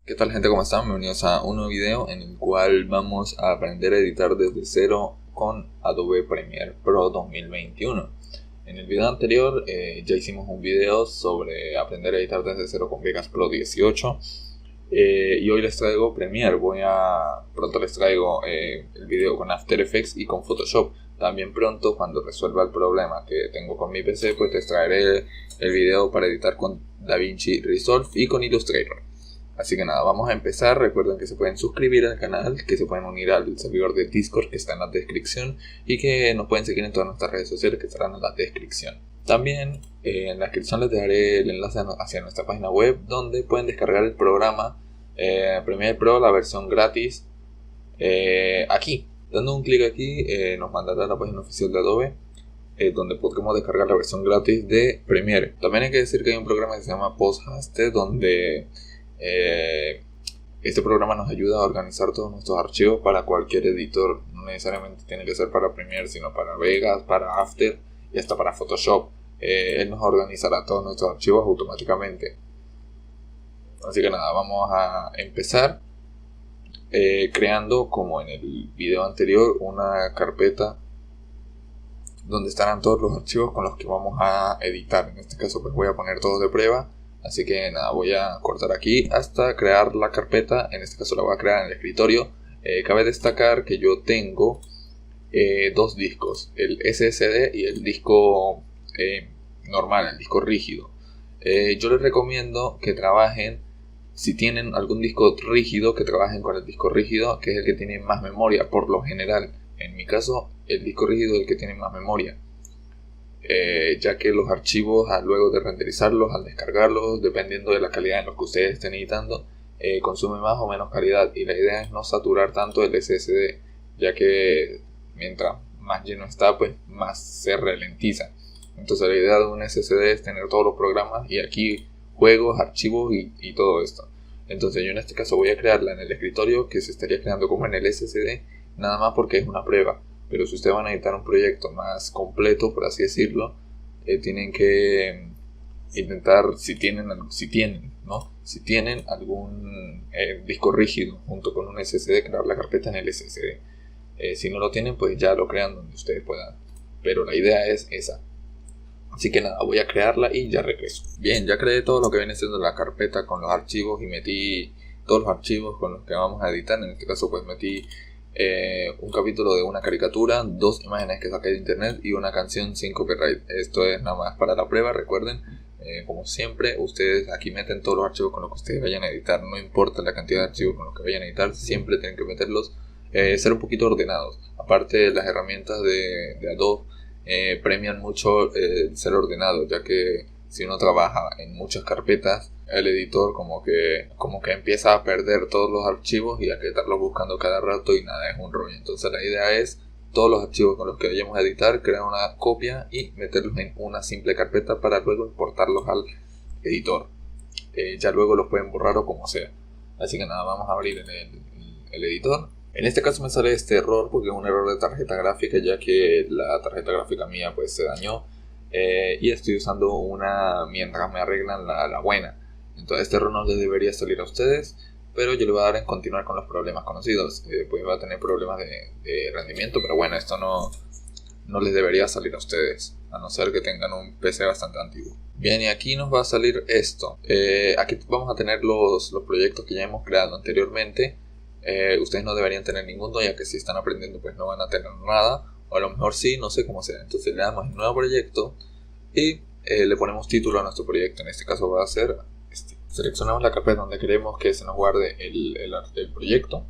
¿Qué tal, gente? ¿Cómo están? Bienvenidos a un nuevo video en el cual vamos a aprender a editar desde cero con Adobe Premiere Pro 2021. En el video anterior ya hicimos un video sobre aprender a editar desde cero con Vegas Pro 18 y hoy les traigo Premiere. Pronto les traigo el video con After Effects y con Photoshop. También pronto, cuando resuelva el problema que tengo con mi PC, pues les traeré el video para editar con DaVinci Resolve y con Illustrator. Así que nada, vamos a empezar. Recuerden que se pueden suscribir al canal, que se pueden unir al servidor de Discord que está en la descripción y que nos pueden seguir en todas nuestras redes sociales que estarán en la descripción. También en la descripción les dejaré el enlace hacia nuestra página web donde pueden descargar el programa Premiere Pro, la versión gratis. Aquí, dando un clic aquí, nos mandará a la página oficial de Adobe, donde podremos descargar la versión gratis de Premiere. También hay que decir que hay un programa que se llama Posthaste, donde este programa nos ayuda a organizar todos nuestros archivos para cualquier editor. No necesariamente tiene que ser para Premiere, sino para Vegas, para After y hasta para Photoshop. Él nos organizará todos nuestros archivos automáticamente. Así que nada, vamos a empezar creando, como en el video anterior, una carpeta donde estarán todos los archivos con los que vamos a editar. En este caso pues voy a poner todos de prueba. Así que nada, voy a cortar aquí hasta crear la carpeta. En este caso la voy a crear en el escritorio. Cabe destacar que yo tengo dos discos, el SSD y el disco normal, el disco rígido. Yo les recomiendo que trabajen, si tienen algún disco rígido, que trabajen con el disco rígido, que es el que tiene más memoria por lo general. En mi caso, el disco rígido es el que tiene más memoria. Ya que los archivos, luego de renderizarlos, al descargarlos, dependiendo de la calidad en la que ustedes estén editando, consumen más o menos calidad, y la idea es no saturar tanto el SSD, ya que mientras más lleno está, pues más se ralentiza. Entonces la idea de un SSD es tener todos los programas y aquí juegos, archivos y todo esto. Entonces yo en este caso voy a crearla en el escritorio, que se estaría creando como en el SSD, nada más porque es una prueba. Pero si ustedes van a editar un proyecto más completo, por así decirlo, tienen que intentar, si tienen algún disco rígido junto con un SSD, crear la carpeta en el SSD. Si no lo tienen, pues ya lo crean donde ustedes puedan. Pero la idea es esa. Así que nada, voy a crearla y ya regreso. Bien, ya creé todo lo que viene siendo la carpeta con los archivos y metí todos los archivos con los que vamos a editar. En este caso pues metí un capítulo de una caricatura, 2 imágenes que saqué de internet y una canción sin copyright. Esto es nada más para la prueba. Recuerden, como siempre, ustedes aquí meten todos los archivos con los que ustedes vayan a editar. No importa la cantidad de archivos con los que vayan a editar, siempre tienen que meterlos, ser un poquito ordenados. Aparte, las herramientas de Adobe premian mucho ser ordenado, ya que si uno trabaja en muchas carpetas, el editor como que empieza a perder todos los archivos y a que estarlos buscando cada rato y nada, es un rollo. Entonces la idea es todos los archivos con los que vayamos a editar, crear una copia y meterlos en una simple carpeta para luego importarlos al editor. Ya luego los pueden borrar o como sea. Así que nada, vamos a abrir el editor. En este caso me sale este error porque es un error de tarjeta gráfica, ya que la tarjeta gráfica mía pues se dañó y estoy usando una mientras me arreglan la buena. Entonces este error no les debería salir a ustedes, pero yo le voy a dar en continuar con los problemas conocidos. Pues va a tener problemas de rendimiento, pero bueno, esto no les debería salir a ustedes, a no ser que tengan un PC bastante antiguo. Bien, y aquí nos va a salir esto. Aquí vamos a tener los proyectos que ya hemos creado anteriormente. Ustedes no deberían tener ninguno, ya que si están aprendiendo pues no van a tener nada, o a lo mejor sí, no sé cómo sea. Entonces le damos en nuevo proyecto y le ponemos título a nuestro proyecto. En este caso va a ser seleccionamos la carpeta donde queremos que se nos guarde el proyecto,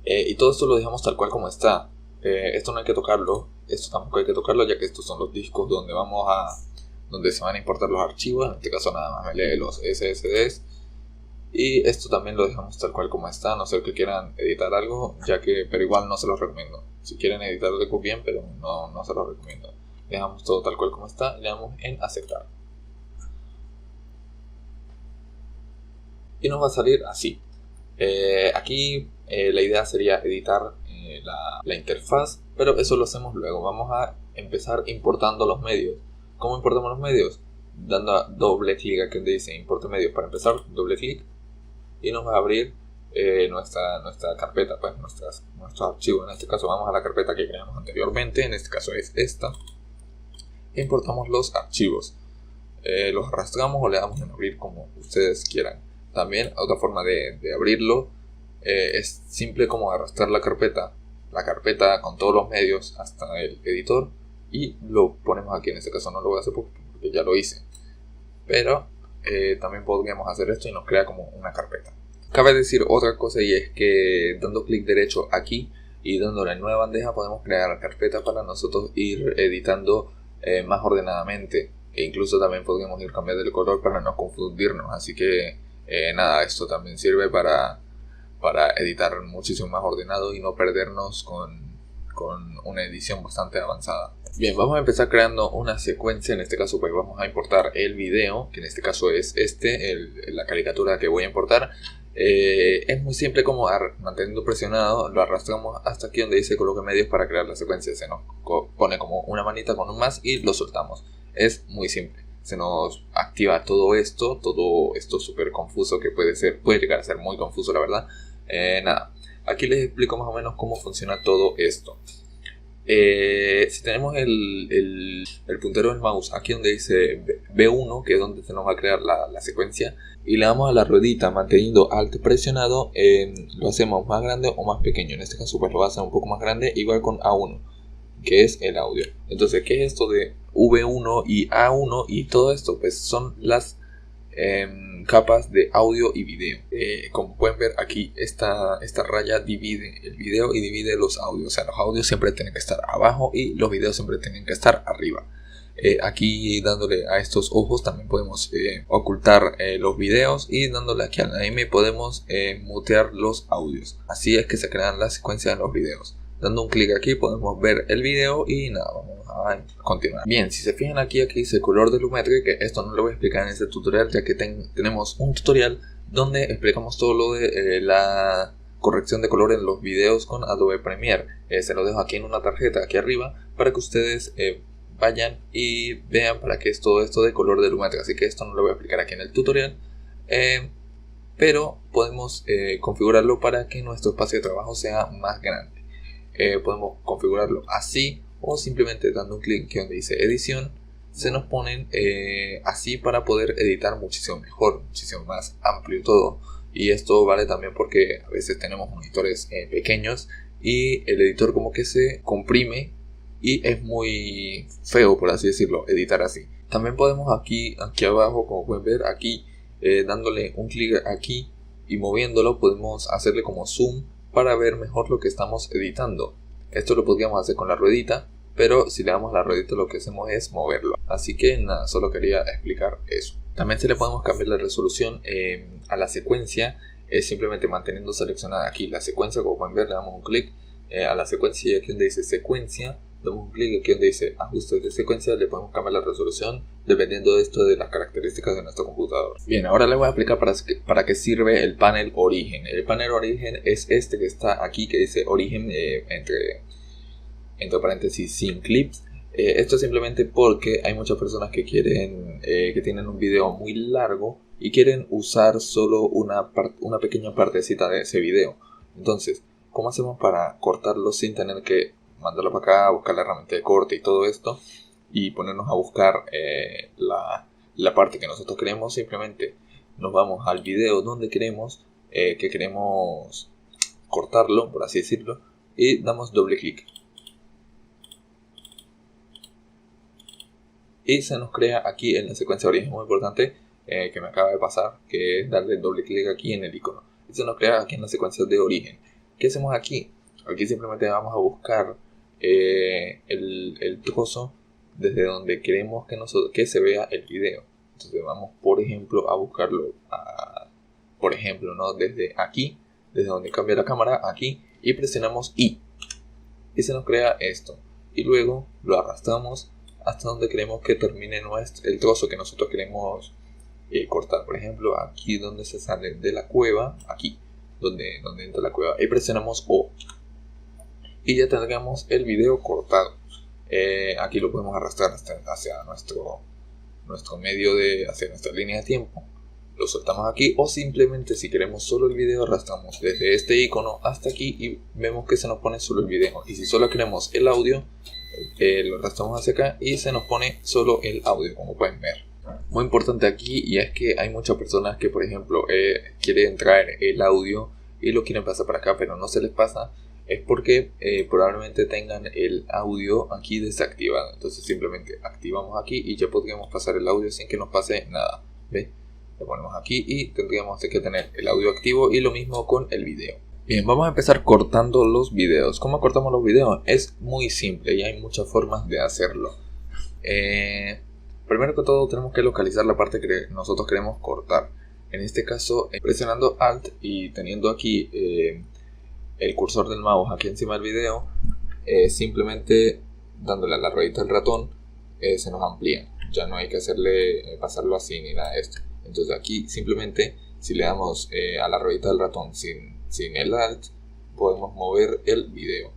y todo esto lo dejamos tal cual como está. Esto no hay que tocarlo, esto tampoco hay que tocarlo, ya que estos son los discos donde se van a importar los archivos. En este caso nada más me lee los SSDs, y esto también lo dejamos tal cual como está, a no ser que quieran editar algo, pero igual no se los recomiendo. Si quieren editarlo bien, pero no se los recomiendo. Dejamos todo tal cual como está y le damos en aceptar. Y nos va a salir así. Aquí la idea sería editar la interfaz, pero eso lo hacemos luego. Vamos a empezar importando los medios. ¿Cómo importamos los medios? Dando doble clic aquí donde dice importe medios. Para empezar, doble clic y nos va a abrir nuestra carpeta, pues nuestros archivos. En este caso vamos a la carpeta que creamos anteriormente, en este caso es esta. Importamos los archivos, los arrastramos o le damos en abrir como ustedes quieran. También otra forma de abrirlo es simple como arrastrar la carpeta con todos los medios hasta el editor y lo ponemos aquí. En este caso no lo voy a hacer porque ya lo hice, pero también podríamos hacer esto y nos crea como una carpeta. Cabe decir otra cosa, y es que dando clic derecho aquí y dándole en nueva bandeja podemos crear la carpeta para nosotros ir editando más ordenadamente, e incluso también podríamos ir cambiando el color para no confundirnos. Así que nada, esto también sirve para editar muchísimo más ordenado y no perdernos con una edición bastante avanzada. Bien, vamos a empezar creando una secuencia. En este caso pues vamos a importar el video, que en este caso es la caricatura que voy a importar. Es muy simple, como manteniendo presionado lo arrastramos hasta aquí donde dice coloque medios para crear la secuencia. Se nos pone como una manita con un más y lo soltamos. Es muy simple. Se nos activa todo esto súper confuso, que puede llegar a ser muy confuso, la verdad. Nada, aquí les explico más o menos cómo funciona todo esto. Si tenemos el puntero del mouse aquí donde dice B1, que es donde se nos va a crear la secuencia, y le damos a la ruedita manteniendo Alt presionado, lo hacemos más grande o más pequeño. En este caso pues lo va a hacer un poco más grande, igual con A1, que es el audio. Entonces, ¿qué es esto de V1 y A1 y todo esto? Pues son las capas de audio y video. Como pueden ver aquí, esta raya divide el video y divide los audios. O sea, los audios siempre tienen que estar abajo y los videos siempre tienen que estar arriba. Aquí dándole a estos ojos también podemos ocultar los videos, y dándole aquí a la M podemos mutear los audios. Así es que se crean las secuencias de los videos. Dando un clic aquí podemos ver el video y nada, vamos a continuar. Bien, si se fijan aquí dice color de Lumetri, que esto no lo voy a explicar en este tutorial, ya que tenemos un tutorial donde explicamos todo lo de la corrección de color en los videos con Adobe Premiere. Se lo dejo aquí en una tarjeta aquí arriba para que ustedes vayan y vean para qué es todo esto de color de Lumetri. Así que esto no lo voy a explicar aquí en el tutorial, pero podemos configurarlo para que nuestro espacio de trabajo sea más grande. Podemos configurarlo así, o simplemente dando un clic aquí donde dice edición, se nos ponen así para poder editar muchísimo mejor, muchísimo más amplio todo. Y esto vale también porque a veces tenemos monitores pequeños y el editor como que se comprime y es muy feo, por así decirlo, editar así. También podemos aquí abajo, como pueden ver aquí, dándole un clic aquí y moviéndolo, podemos hacerle como zoom para ver mejor lo que estamos editando. Esto lo podríamos hacer con la ruedita, pero si le damos a la ruedita lo que hacemos es moverlo. Así que nada, solo quería explicar eso. También se le podemos cambiar la resolución a la secuencia, simplemente manteniendo seleccionada aquí la secuencia. Como pueden ver, le damos un clic a la secuencia y aquí donde dice secuencia, damos un clic aquí donde dice ajustes de secuencia, le podemos cambiar la resolución dependiendo de esto de las características de nuestro computador. Bien, ahora les voy a explicar para qué sirve el panel origen. El panel origen es este que está aquí, que dice origen entre paréntesis sin clips. Esto es simplemente porque hay muchas personas que tienen un video muy largo y quieren usar solo una pequeña partecita de ese video. Entonces, ¿cómo hacemos para cortarlo sin tener que mandarlo para acá, buscar la herramienta de corte y todo esto y ponernos a buscar la parte que nosotros queremos? Simplemente nos vamos al video donde queremos cortarlo, por así decirlo, y damos doble clic y se nos crea aquí en la secuencia de origen. Muy importante que me acaba de pasar, que es darle doble clic aquí en el icono y se nos crea aquí en la secuencia de origen. ¿Qué hacemos aquí? Aquí simplemente vamos a buscar el trozo desde donde queremos que se vea el video. Entonces vamos, por ejemplo, a buscarlo por ejemplo, ¿no? Desde aquí, desde donde cambia la cámara, aquí, y presionamos I y se nos crea esto, y luego lo arrastramos hasta donde queremos que termine el trozo que nosotros queremos cortar. Por ejemplo, aquí donde se sale de la cueva, aquí donde entra la cueva, y presionamos O y ya tendríamos el video cortado. Aquí lo podemos arrastrar hacia nuestro medio hacia nuestra línea de tiempo, lo soltamos aquí, o simplemente si queremos solo el video arrastramos desde este icono hasta aquí y vemos que se nos pone solo el video. Y si solo queremos el audio, lo arrastramos hacia acá y se nos pone solo el audio, como pueden ver. Muy importante aquí, y es que hay muchas personas que, por ejemplo, quieren traer el audio y lo quieren pasar para acá, pero no se les pasa. Es porque probablemente tengan el audio aquí desactivado. Entonces simplemente activamos aquí y ya podríamos pasar el audio sin que nos pase nada. ¿Ve? Le ponemos aquí y tendríamos que tener el audio activo, y lo mismo con el video. Bien, vamos a empezar cortando los videos. ¿Cómo cortamos los videos? Es muy simple y hay muchas formas de hacerlo. Primero que todo tenemos que localizar la parte que nosotros queremos cortar. En este caso, presionando Alt y teniendo aquí el cursor del mouse aquí encima del video, simplemente dándole a la ruedita del ratón se nos amplía. Ya no hay que pasarlo así ni nada de esto. Entonces aquí simplemente, si le damos a la ruedita del ratón sin el Alt, podemos mover el video,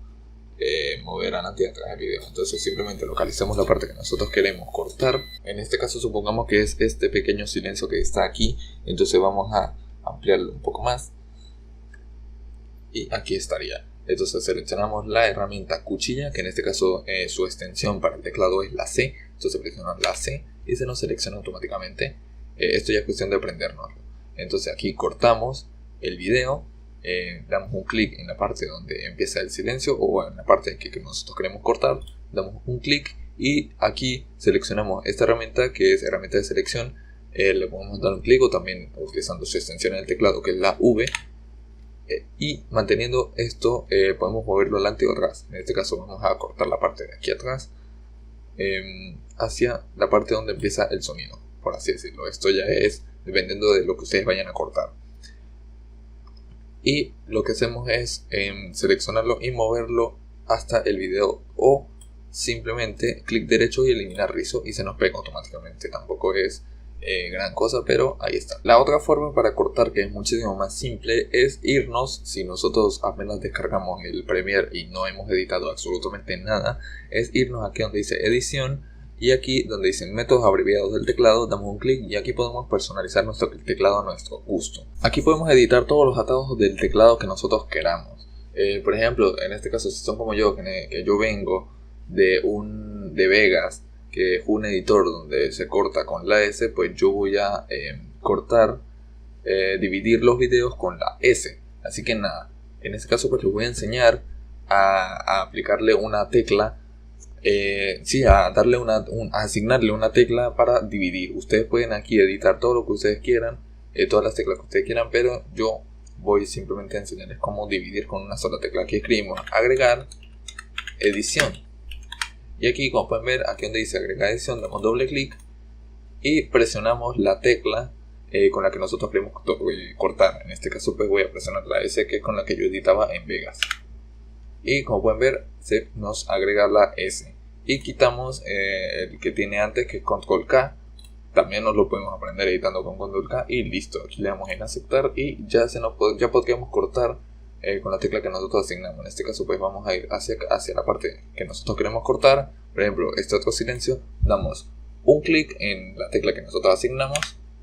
mover adelante y atrás el video. Entonces simplemente localizamos la parte que nosotros queremos cortar. En este caso supongamos que es este pequeño silencio que está aquí. Entonces vamos a ampliarlo un poco más y aquí estaría. Entonces seleccionamos la herramienta cuchilla, que en este caso su extensión para el teclado es la C. Entonces presionamos la C y se nos selecciona automáticamente. Esto ya es cuestión de aprendernos. Entonces aquí cortamos el video, damos un clic en la parte donde empieza el silencio, o en la parte que nosotros queremos cortar, damos un clic y aquí seleccionamos esta herramienta, que es herramienta de selección. Le podemos dar un clic, o también utilizando su extensión en el teclado, que es la V, y manteniendo esto podemos moverlo adelante o atrás. En este caso vamos a cortar la parte de aquí atrás hacia la parte donde empieza el sonido, por así decirlo. Esto ya es dependiendo de lo que ustedes vayan a cortar. Y lo que hacemos es seleccionarlo y moverlo hasta el video, o simplemente clic derecho y eliminar rizo y se nos pega automáticamente. Tampoco es gran cosa, pero ahí está. La otra forma para cortar, que es muchísimo más simple, es irnos, si nosotros apenas descargamos el Premiere y no hemos editado absolutamente nada, es irnos aquí donde dice edición, y aquí donde dicen métodos abreviados del teclado, damos un clic y aquí podemos personalizar nuestro teclado a nuestro gusto. Aquí podemos editar todos los atados del teclado que nosotros queramos. Por ejemplo, en este caso, si son como yo, que yo vengo de Vegas, que es un editor donde se corta con la S, pues yo voy a dividir los videos con la S. Así que nada, en este caso pues les voy a enseñar a aplicarle una tecla, a asignarle una tecla para dividir. Ustedes pueden aquí editar todo lo que ustedes quieran, todas las teclas que ustedes quieran, pero yo voy simplemente a enseñarles cómo dividir con una sola tecla. Aquí escribimos agregar edición. Y aquí, como pueden ver, aquí donde dice agregar edición, damos doble clic y presionamos la tecla con la que nosotros queremos cortar. En este caso pues voy a presionar la S, que es con la que yo editaba en Vegas. Y como pueden ver, se nos agrega la S. Y quitamos el que tiene antes, que es Control K. También nos lo podemos aprender editando con Control K. Y listo, aquí le damos en aceptar y ya podríamos cortar con la tecla que nosotros asignamos. En este caso pues vamos a ir hacia la parte que nosotros queremos cortar. Por ejemplo, este otro silencio, damos un clic en la tecla que nosotros asignamos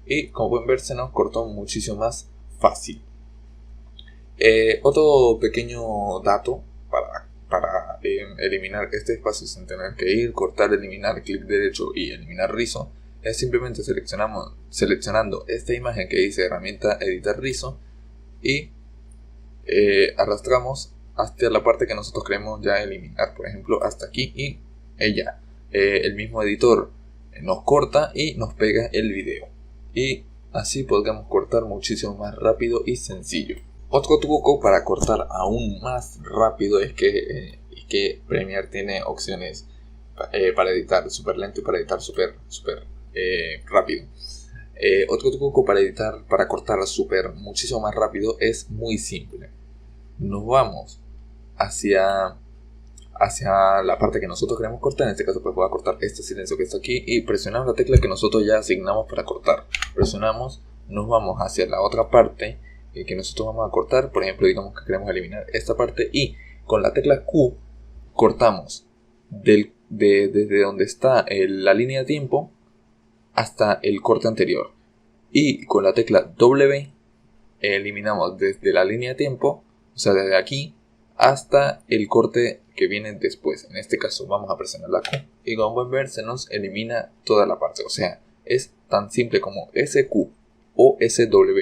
y como pueden ver se nos cortó muchísimo más fácil. Otro pequeño dato para eliminar este espacio sin tener que ir, cortar, eliminar, clic derecho y eliminar rizo, es simplemente seleccionando esta imagen que dice herramienta editar rizo y arrastramos hasta la parte que nosotros queremos ya eliminar, por ejemplo hasta aquí, y el mismo editor nos corta y nos pega el video, y así podemos cortar muchísimo más rápido y sencillo. Otro truco para cortar aún más rápido es que Premiere tiene opciones para editar súper lento y para editar súper rápido. Otro truco para cortar muchísimo más rápido es muy simple. Nos vamos hacia la parte que nosotros queremos cortar. En este caso pues voy a cortar este silencio que está aquí y presionamos la tecla que nosotros ya asignamos para cortar. Presionamos, nos vamos hacia la otra parte que nosotros vamos a cortar. Por ejemplo, digamos que queremos eliminar esta parte y con la tecla Q cortamos desde donde está la línea de tiempo hasta el corte anterior. y con la tecla W eliminamos desde la línea de tiempo, o sea desde aquí hasta el corte que viene después. En este caso vamos a presionar la Q y como pueden ver se nos elimina toda la parte, o sea es tan simple como SQ o SW,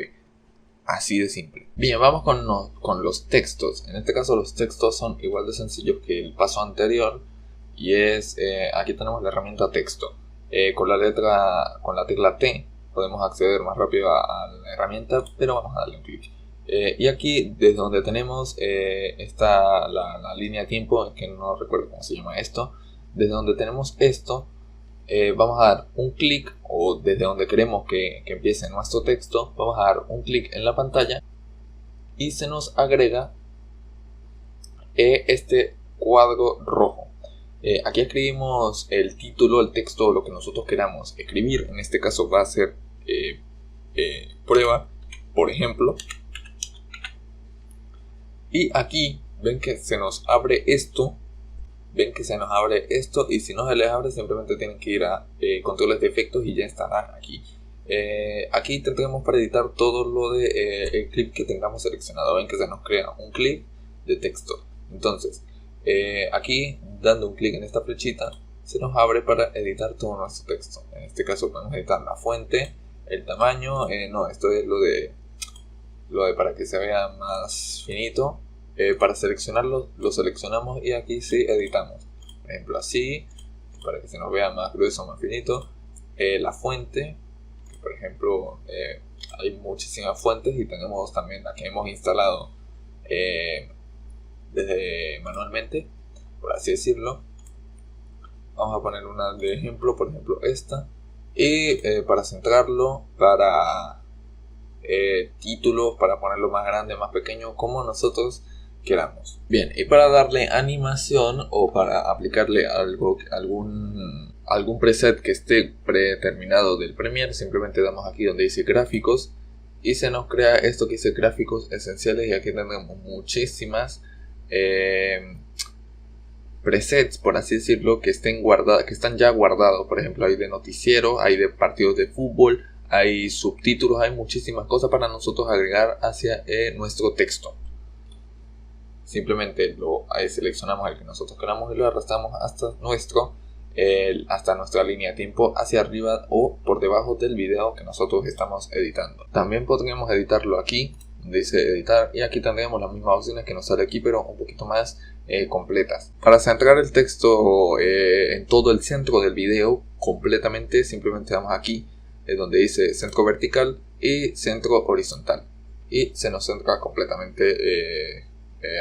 así de simple. Bien, vamos con los textos. En este caso los textos son igual de sencillos que el paso anterior y es, aquí tenemos la herramienta texto. Con la tecla T podemos acceder más rápido a la herramienta, pero vamos a darle un clic. Y aquí desde donde tenemos está la línea de tiempo, que no recuerdo cómo se llama esto. Desde donde tenemos esto, vamos a dar un clic, o desde donde queremos que empiece nuestro texto, vamos a dar un clic en la pantalla y se nos agrega este cuadro rojo. Aquí escribimos el título, el texto, lo que nosotros queramos escribir. En este caso va a ser prueba, por ejemplo. Y aquí ven que se nos abre esto. Y si no se les abre, simplemente tienen que ir a controles de efectos y ya estarán aquí. Aquí tendremos para editar todo lo de el clip que tengamos seleccionado. Ven que se nos crea un clip de texto. Entonces aquí dando un clic en esta flechita se nos abre para editar todo nuestro texto. En este caso podemos editar la fuente, el tamaño, esto es lo de para que se vea más finito. Para seleccionarlo lo seleccionamos y aquí sí editamos, por ejemplo así, para que se nos vea más grueso, más finito. La fuente, por ejemplo, hay muchísimas fuentes y tenemos también la que hemos instalado desde manualmente, por así decirlo. Vamos a poner una de ejemplo, por ejemplo esta, y para centrarlo, para títulos, para ponerlo más grande, más pequeño, como nosotros queramos. Bien, y para darle animación o para aplicarle algún preset que esté predeterminado del Premiere, simplemente damos aquí donde dice gráficos y se nos crea esto que dice gráficos esenciales, y aquí tenemos muchísimas presets, por así decirlo, que están ya guardados. Por ejemplo, hay de noticiero, hay de partidos de fútbol, hay subtítulos, hay muchísimas cosas para nosotros agregar hacia nuestro texto. Simplemente seleccionamos el que nosotros queramos y lo arrastramos hasta nuestra línea de tiempo, hacia arriba o por debajo del video que nosotros estamos editando. También podríamos editarlo aquí donde dice editar, y aquí tendríamos las mismas opciones que nos sale aquí, pero un poquito más completas. Para centrar el texto en todo el centro del video completamente, simplemente damos aquí donde dice centro vertical y centro horizontal, y se nos centra completamente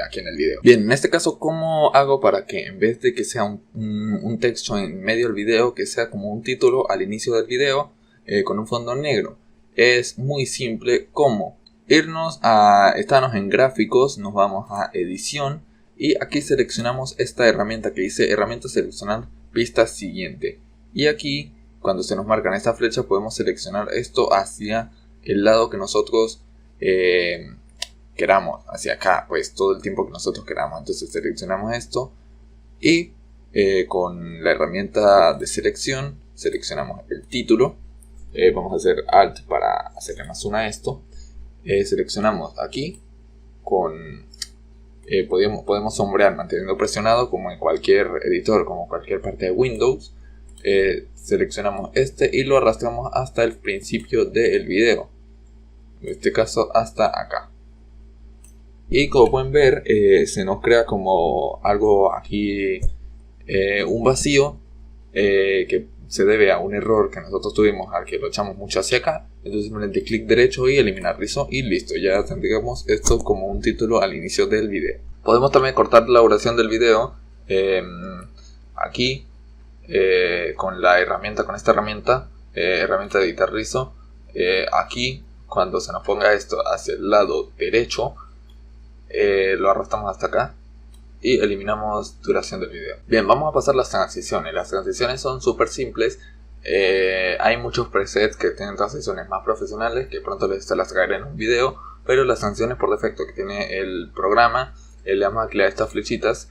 aquí en el video. Bien, en este caso, ¿cómo hago para que en vez de que sea un texto en medio del video, que sea como un título al inicio del video con un fondo negro? Es muy simple. ¿Cómo? Estarnos en gráficos, nos vamos a edición y aquí seleccionamos esta herramienta que dice herramienta seleccionar pista siguiente, y aquí cuando se nos marcan esta flecha podemos seleccionar esto hacia el lado que nosotros queramos, hacia acá, pues todo el tiempo que nosotros queramos. Entonces seleccionamos esto y con la herramienta de selección seleccionamos el título. Vamos a hacer Alt para hacerle más zoom a esto. Seleccionamos aquí podemos sombrear manteniendo presionado, como en cualquier editor, como cualquier parte de Windows. Seleccionamos este y lo arrastramos hasta el principio del video, en este caso hasta acá. Y como pueden ver, se nos crea como algo aquí, un vacío que se debe a un error que nosotros tuvimos al que lo echamos mucho hacia acá. Entonces simplemente clic derecho y eliminar rizo y listo, ya tendríamos esto como un título al inicio del video. Podemos también cortar la duración del video aquí con esta herramienta de editar rizo. Aquí cuando se nos ponga esto hacia el lado derecho, lo arrastramos hasta acá y eliminamos duración del video. Bien, vamos a pasar las transiciones. Las transiciones son súper simples. Hay muchos presets que tienen transiciones más profesionales que pronto se las traeré en un video, pero las transiciones por defecto que tiene el programa, le damos a clic a estas flechitas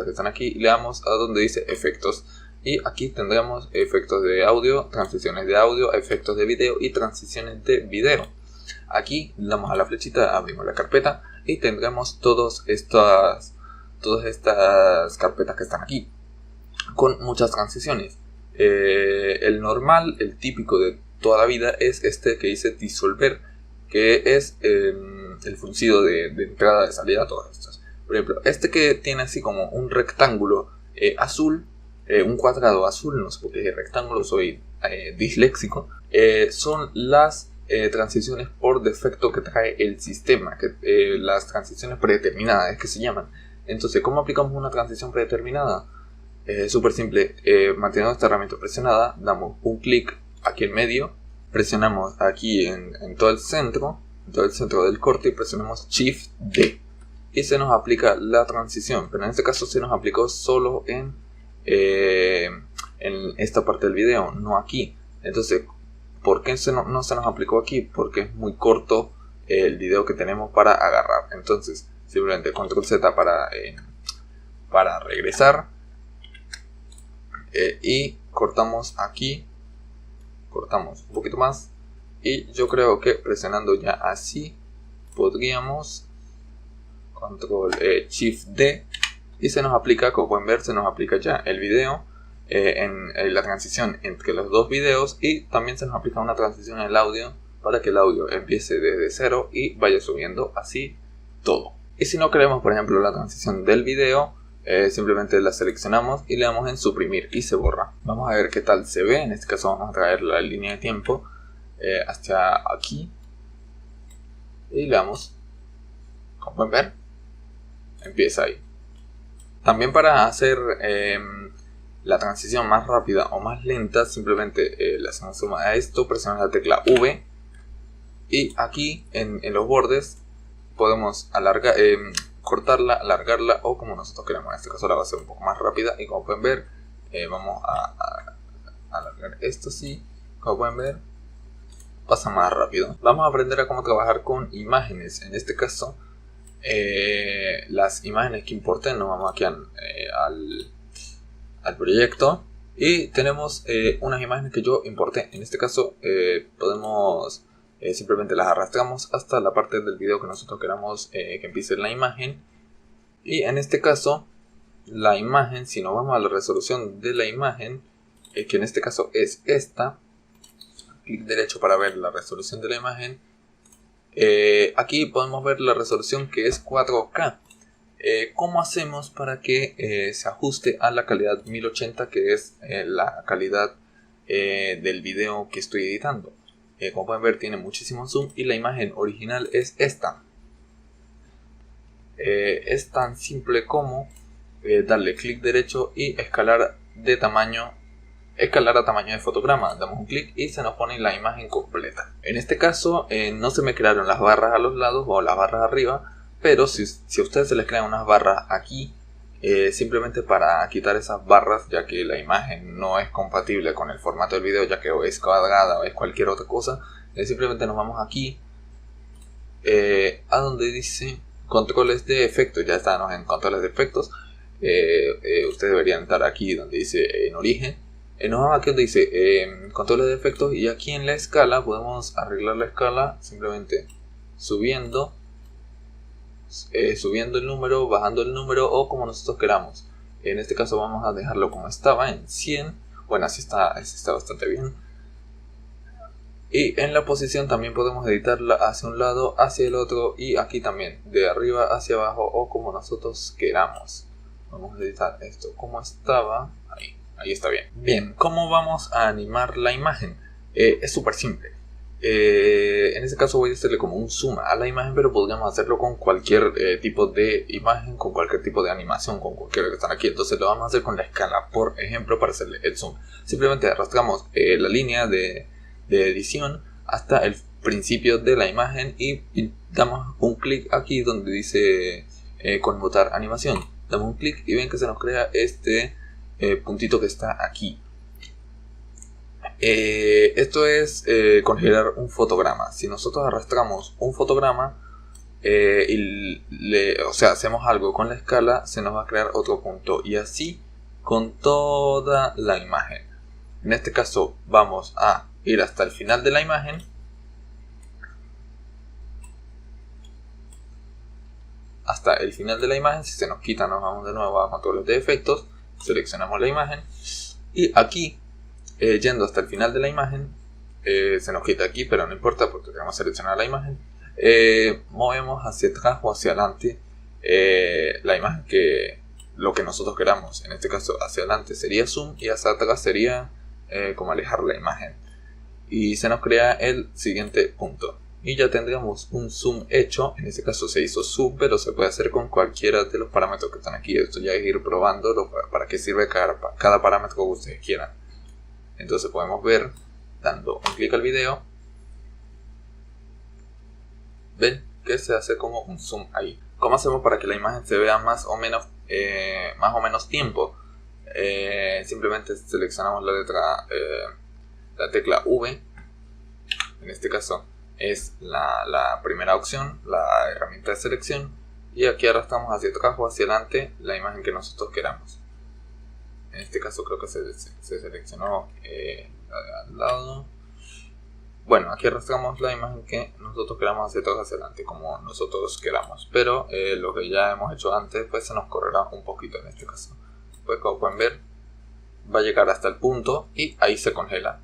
que están aquí y le damos a donde dice efectos. Y aquí tendremos efectos de audio, transiciones de audio, efectos de video y transiciones de video. Aquí damos a la flechita, abrimos la carpeta y tendremos todas estas carpetas que están aquí, con muchas transiciones. El normal, el típico de toda la vida es este que dice disolver, que es el fruncido de entrada, de salida, todas estas. Por ejemplo, este que tiene así como un rectángulo azul, un cuadrado azul, no sé por qué es rectángulo, soy disléxico, son las transiciones por defecto que trae el sistema, las transiciones predeterminadas que se llaman. Entonces, ¿cómo aplicamos una transición predeterminada? Súper simple, manteniendo esta herramienta presionada, damos un clic aquí en medio, presionamos aquí en todo el centro del corte y presionamos Shift D y se nos aplica la transición, pero en este caso se nos aplicó solo en esta parte del video, no aquí. Entonces, ¿por qué no se nos aplicó aquí? Porque es muy corto el video que tenemos para agarrar. Entonces, simplemente Control Z para regresar y cortamos aquí, cortamos un poquito más y yo creo que presionando ya así podríamos Control Shift D y se nos aplica, como pueden ver, se nos aplica ya el video en la transición entre los dos videos, y también se nos aplica una transición en el audio para que el audio empiece desde cero y vaya subiendo así todo. Y si no queremos, por ejemplo, la transición del video, simplemente la seleccionamos y le damos en suprimir y se borra. Vamos a ver qué tal se ve. En este caso vamos a traer la línea de tiempo hasta aquí y le damos, como pueden ver, empieza ahí. También para hacer la transición más rápida o más lenta, simplemente le hacemos suma a esto, presionamos la tecla V y aquí en los bordes podemos alargar, cortarla, alargarla o como nosotros queramos. En este caso la va a hacer un poco más rápida y como pueden ver vamos a alargar esto así, como pueden ver pasa más rápido. Vamos a aprender a cómo trabajar con imágenes. En este caso las imágenes que importen, nos vamos aquí al proyecto y tenemos unas imágenes que yo importé. En este caso podemos simplemente las arrastramos hasta la parte del video que nosotros queramos que empiece la imagen, y en este caso la imagen, si nos vamos a la resolución de la imagen, que en este caso es esta, clic derecho para ver la resolución de la imagen, aquí podemos ver la resolución que es 4K. ¿Cómo hacemos para que se ajuste a la calidad 1080, que es la calidad del video que estoy editando? Como pueden ver, tiene muchísimo zoom y la imagen original es esta. Es tan simple como darle clic derecho y escalar a tamaño de fotograma. Damos un clic y se nos pone la imagen completa. En este caso no se me crearon las barras a los lados o las barras arriba, pero si a ustedes se les crean unas barras aquí, simplemente para quitar esas barras, ya que la imagen no es compatible con el formato del video, ya que o es cuadrada o es cualquier otra cosa, simplemente nos vamos aquí a donde dice controles de efectos. Ya estamos en controles de efectos. Ustedes deberían estar aquí donde dice en origen. Nos vamos aquí donde dice controles de efectos, y aquí en la escala podemos arreglar la escala simplemente subiendo el número, bajando el número o como nosotros queramos. En este caso vamos a dejarlo como estaba, en 100. Bueno, así está bastante bien. Y en la posición también podemos editarla hacia un lado, hacia el otro, y aquí también de arriba hacia abajo o como nosotros queramos. Vamos a editar esto como estaba. Ahí está bien. Bien, ¿cómo vamos a animar la imagen? Es súper simple. En este caso voy a hacerle como un zoom a la imagen, pero podríamos hacerlo con cualquier tipo de imagen, con cualquier tipo de animación, con cualquiera que están aquí. Entonces lo vamos a hacer con la escala, por ejemplo, para hacerle el zoom. Simplemente arrastramos la línea de edición hasta el principio de la imagen y damos un clic aquí donde dice conmutar animación. Damos un clic y ven que se nos crea este puntito que está aquí. Esto es congelar un fotograma. Si nosotros arrastramos un fotograma hacemos algo con la escala, se nos va a crear otro punto, y así con toda la imagen. En este caso vamos a ir hasta el final de la imagen. Hasta el final de la imagen. Si se nos quita, nos vamos de nuevo a controles de efectos, seleccionamos la imagen y aquí, yendo hasta el final de la imagen, se nos quita aquí, pero no importa porque tenemos seleccionada la imagen. Movemos hacia atrás o hacia adelante la imagen, que lo que nosotros queramos. En este caso hacia adelante sería zoom y hacia atrás sería como alejar la imagen, y se nos crea el siguiente punto y ya tendríamos un zoom hecho. En este caso se hizo zoom, pero se puede hacer con cualquiera de los parámetros que están aquí. Esto ya es ir probando para qué sirve cada parámetro que ustedes quieran. Entonces podemos ver, dando un clic al video, ven que se hace como un zoom ahí. ¿Cómo hacemos para que la imagen se vea más o menos tiempo? Simplemente seleccionamos la tecla V. En este caso es la primera opción, la herramienta de selección, y aquí arrastramos hacia atrás o hacia adelante la imagen que nosotros queramos. En este caso creo que se seleccionó al lado. Bueno, aquí arrastramos la imagen que nosotros queramos hacia atrás o hacia adelante, como nosotros queramos, pero lo que ya hemos hecho antes pues se nos correrá un poquito en este caso. Pues como pueden ver, va a llegar hasta el punto y ahí se congela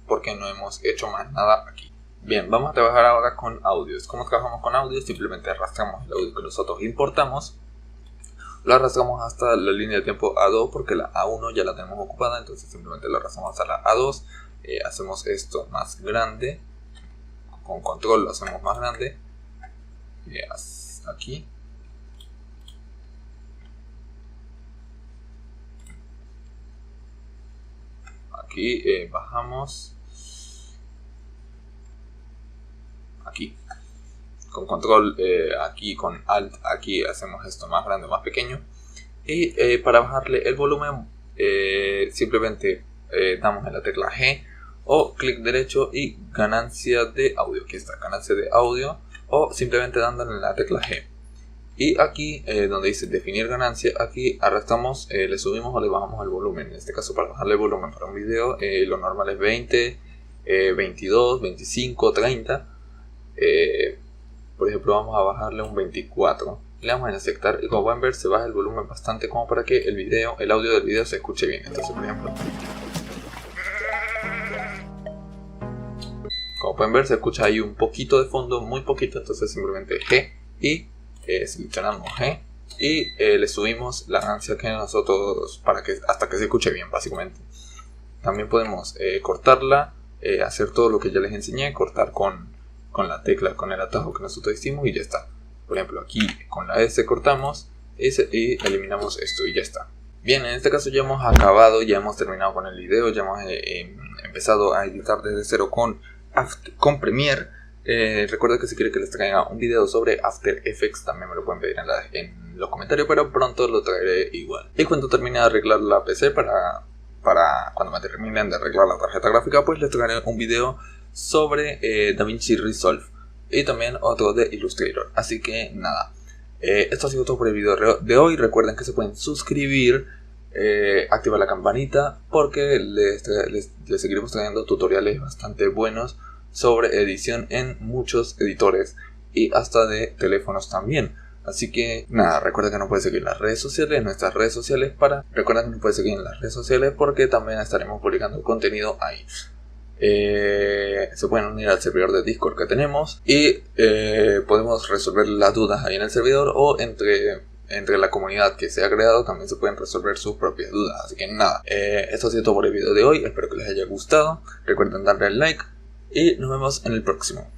porque no hemos hecho más nada aquí. Bien, vamos a trabajar ahora con audios. ¿Cómo trabajamos con audio? Simplemente arrastramos el audio que nosotros importamos, lo arrastramos hasta la línea de tiempo A2 porque la A1 ya la tenemos ocupada, entonces simplemente lo arrastramos hasta la A2. Hacemos esto más grande, con control lo hacemos más grande, aquí. Aquí bajamos, aquí con control, aquí con alt, aquí hacemos esto más grande o más pequeño. Y para bajarle el volumen simplemente damos en la tecla G o clic derecho y ganancia de audio. Aquí está, ganancia de audio, o simplemente dándole en la tecla G. Y aquí donde dice definir ganancia, aquí arrastramos, le subimos o le bajamos el volumen. En este caso, para bajarle el volumen para un video, lo normal es 20, 22, 25, 30. Por ejemplo, vamos a bajarle un 24. Le damos en aceptar y como pueden ver se baja el volumen bastante como para que el audio del video se escuche bien. Entonces, por ejemplo, como pueden ver se escucha ahí un poquito de fondo, muy poquito. Entonces simplemente G y seleccionamos G y le subimos la ganancia que nosotros hasta que se escuche bien, básicamente. También podemos cortarla, hacer todo lo que ya les enseñé, cortar con la tecla, con el atajo que nosotros hicimos y ya está. Por ejemplo, aquí con la S cortamos y eliminamos esto y ya está. Bien, en este caso ya hemos acabado, ya hemos terminado con el video, ya hemos empezado a editar desde cero con Premiere. Recuerda que si quieren que les traiga un video sobre After Effects también me lo pueden pedir en los comentarios, pero pronto lo traeré igual. Y cuando termine de arreglar la PC, para cuando me terminen de arreglar la tarjeta gráfica, pues les traeré un video sobre DaVinci Resolve y también otro de Illustrator. Así que nada, esto ha sido todo por el video de hoy. Recuerden que se pueden suscribir, activar la campanita, porque les seguiremos trayendo tutoriales bastante buenos sobre edición en muchos editores y hasta de teléfonos también. Así que nada, recuerden que nos pueden seguir en las redes sociales, nuestras redes sociales recuerden que nos pueden seguir en las redes sociales porque también estaremos publicando contenido ahí. Se pueden unir al servidor de Discord que tenemos y podemos resolver las dudas ahí en el servidor, o entre la comunidad que se ha creado también se pueden resolver sus propias dudas. Así que nada, esto ha sido todo por el video de hoy. Espero que les haya gustado. Recuerden darle al like y nos vemos en el próximo.